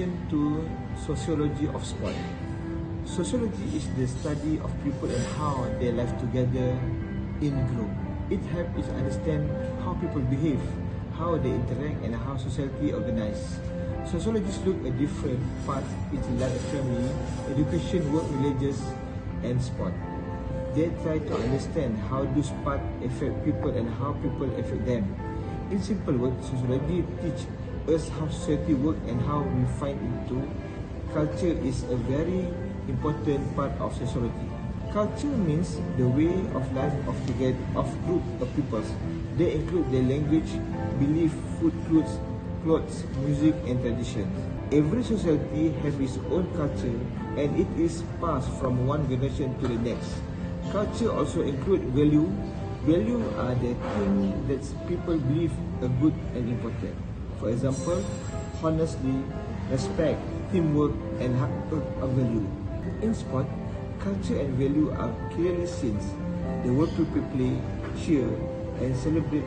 introduction to sociology of sport. Sociology is the study of people and how they live together in group. It helps us understand how people behave, how they interact, and how society organizes. Sociologists look at different parts in life, family, education, work, religious, and sport. They try to understand how those parts affect people and how people affect them. In simple words, sociology teaches us how society works and how we find into. Culture is a very important part of sociology. Culture means the way of life of group of peoples. They include their language, belief, food, clothes, music, and traditions. Every society has its own culture, and it is passed from one generation to the next. Culture also includes value. Value are the things that people believe are good and important. For example, honesty, respect, teamwork, and hard work are value. In sport, culture and value are clearly seen. The way people play, cheer, and celebrate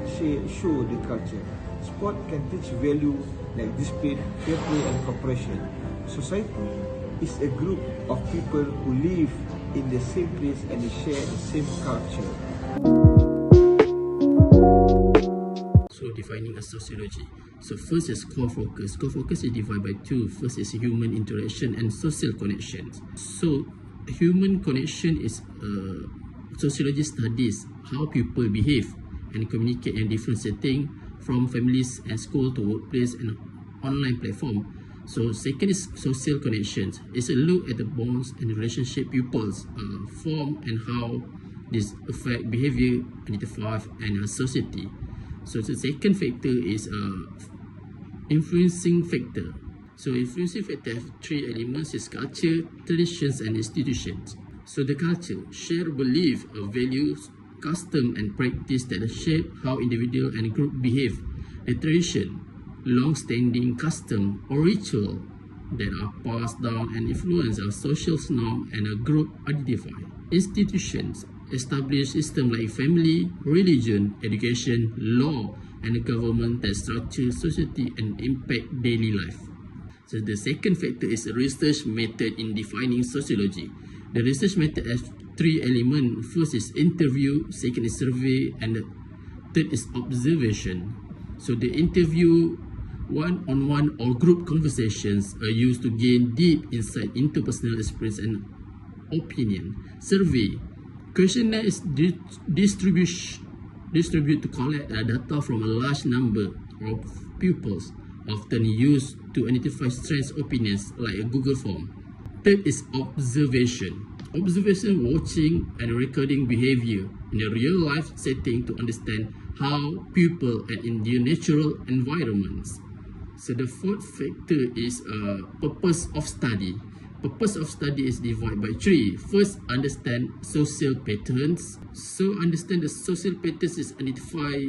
show the culture. Sport can teach value like discipline, fair play, and cooperation. Society is a group of people who live in the same place and they share the same culture. So defining a sociology. So first is core focus. Core focus is divided by two. First is human interaction and social connections. So human connection is sociology studies how people behave and communicate in different settings, from families and school to workplace and online platform. So second is social connections. It's a look at the bonds and relationship pupils form and how this affect behavior, identify, and society. So the second factor is influencing factor. So influencing factor have three elements: is culture, traditions, and institutions. So the culture, share belief, values, custom, and practice that shape how individual and group behave. The tradition, long-standing custom or ritual that are passed down and influence our social norm and a group identify. Institutions, established system like family, religion, education, law, and government that structure society and impact daily life. So the second factor is research method in defining sociology. The research method has three elements. First is interview, second is survey, and the third is observation. So the interview, one-on-one or group conversations are used to gain deep insight into personal experience and opinion. Survey, questionnaire is distribute to collect data from a large number of pupils, often used to identify strange opinions like a Google form. Third is observation. Observation, watching and recording behavior in a real life setting to understand how people act in their natural environments. So the fourth factor is purpose of study. Purpose of study is divided by three. First, understand social patterns. So understand the social patterns is identify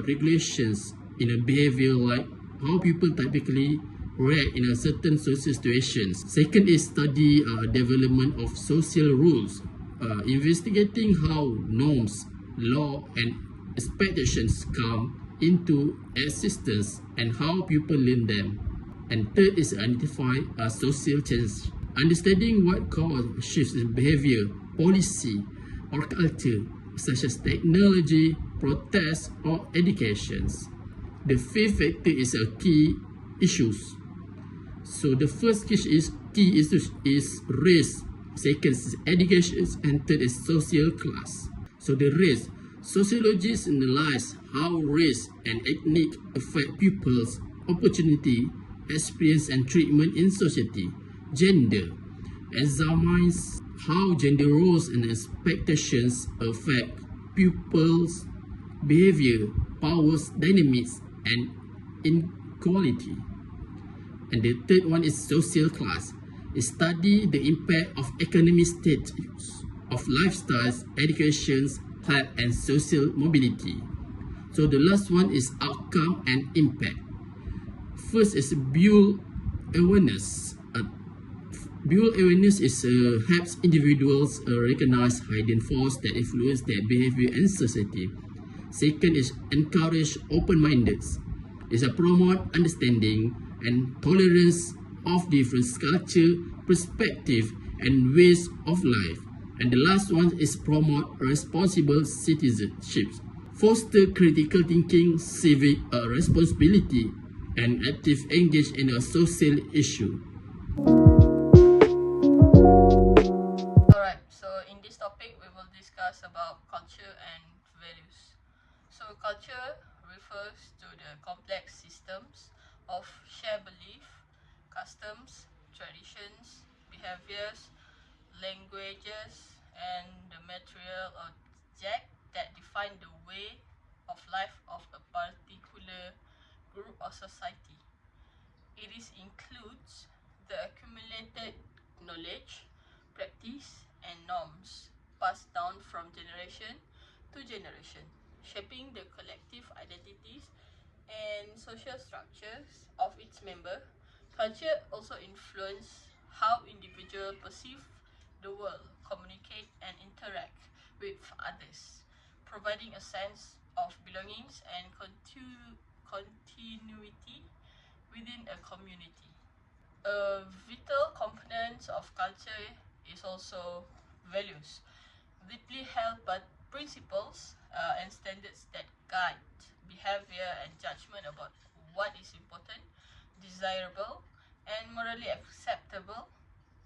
regulations in a behavior like how people typically react in a certain social situations. Second is study development of social rules, investigating how norms, law, and expectations come into existence and how people learn them. And third is identify social change, understanding what cause shifts in behavior, policy, or culture, such as technology, protests, or educations. The fifth factor is key issues. So the first key issue is race, second is education, and third is social class. So the race, sociologists analyze how race and ethnic affect people's opportunity, experience, and treatment in society. Gender examines how gender roles and expectations affect pupils' behavior, powers, dynamics, and inequality. And the third one is social class. It study the impact of economic status, of lifestyles, educations, health, and social mobility. So the last one is outcome and impact. First is build awareness. Build awareness is helps individuals recognize hidden forces that influence their behavior and society. Second is encourage open-mindedness. It's a promote understanding and tolerance of different culture, perspective, and ways of life. And the last one is promote responsible citizenship, foster critical thinking, civic responsibility, and active engage in a social issue. Alright, so in this topic we will discuss about culture and values. So culture refers to the complex systems of shared belief, customs, traditions, behaviors, languages, and the material object that define the way of life of a particular group or society. It includes the accumulated knowledge, practice, and norms passed down from generation to generation, shaping the collective identities and social structures of its member. Culture also influences how individuals perceive the world, communicate, and interact with others, providing a sense of belongings and continuity within a community. A vital component of culture is also values, deeply held but principles and standards that guide behavior and judgment about what is important, desirable, and morally acceptable.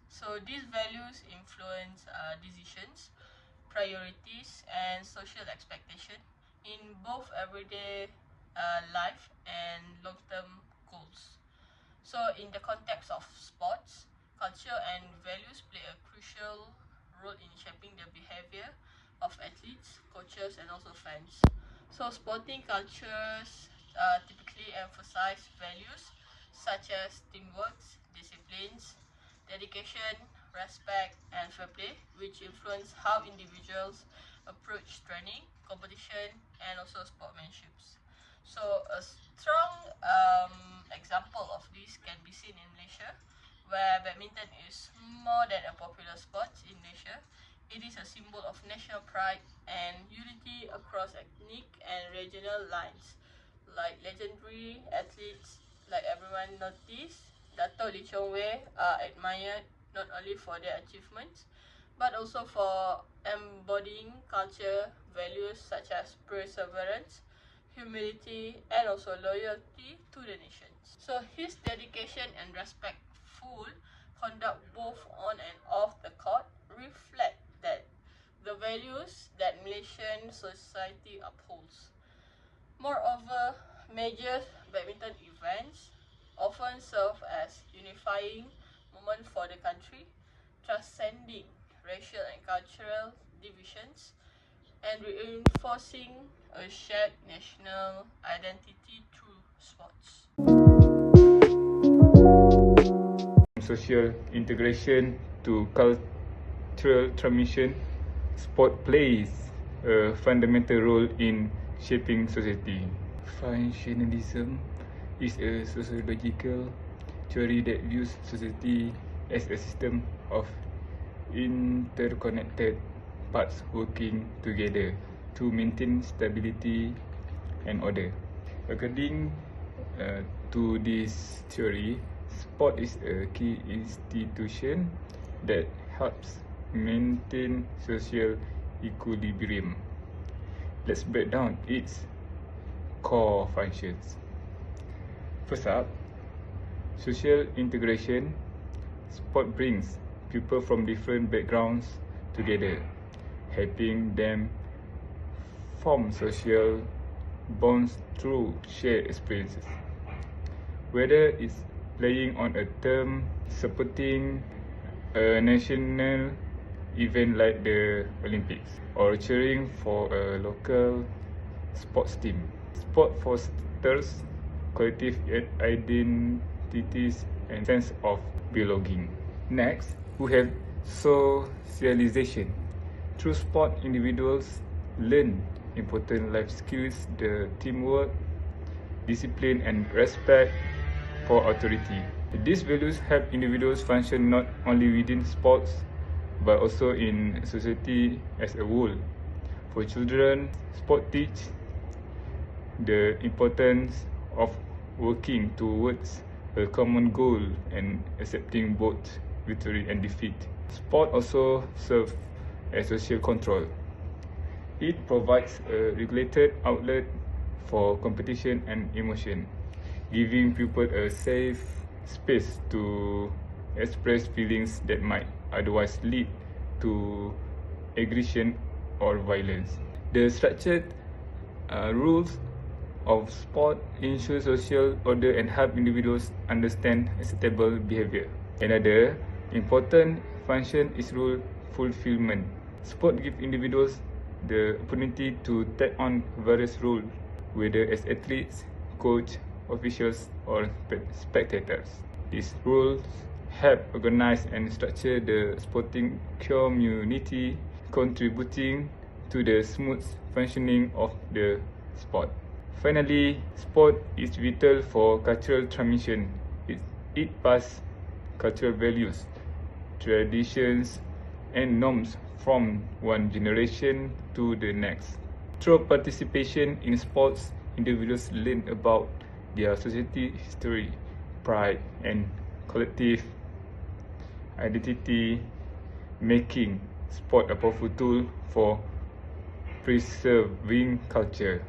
So these values influence decisions, priorities, and social expectation in both everyday life and long-term goals. So in the context of sports, culture and values play a crucial role in shaping the behavior of athletes, coaches, and also fans. So sporting cultures typically emphasize values such as teamwork, disciplines, dedication, respect, and fair play, which influence how individuals approach training, competition, and also sportsmanship. So a strong example of this can be seen in Malaysia, where badminton is more than a popular sport in Malaysia. It is a symbol of national pride and unity across ethnic and regional lines. Like legendary athletes, like everyone noticed, Dato' Lee Chong Wei are admired not only for their achievements, but also for embodying culture values such as perseverance, humility, and also loyalty to the nation. So his dedication and respectful conduct both on and off the court reflect that the values that Malaysian society upholds. Moreover, major badminton events often serve as unifying moment for the country, transcending racial and cultural divisions and reinforcing a shared national identity through sports. Social integration to cultural transmission, sport plays a fundamental role in shaping society. Functionalism is a sociological theory that views society as a system of interconnected parts working together to maintain stability and order. According to this theory, sport is a key institution that helps maintain social equilibrium. Let's break down its core functions. First up, social integration. Sport brings people from different backgrounds together, helping them form social bonds through shared experiences. Whether it's playing on a term, supporting a national event like the Olympics, or cheering for a local sports team. Sport fosters collective identities and sense of belonging. Next, we have socialization. Through sport, individuals learn important life skills, the teamwork, discipline, and respect for authority. These values help individuals function not only within sports but also in society as a whole. For children, sport teach the importance of working towards a common goal and accepting both victory and defeat. Sport also serves as social control. It provides a regulated outlet for competition and emotion, giving people a safe space to express feelings that might otherwise lead to aggression or violence. The structured rules of sport ensure social order and help individuals understand acceptable behavior. Another important function is rule fulfillment. Sport gives individuals the opportunity to take on various roles, whether as athletes, coach, officials, or spectators. These roles help organize and structure the sporting community, contributing to the smooth functioning of the sport. Finally, sport is vital for cultural transmission. It passes cultural values, traditions, and norms from one generation to the next. Through participation in sports, individuals learn about their society history, pride, and collective identity, making sport a powerful tool for preserving culture.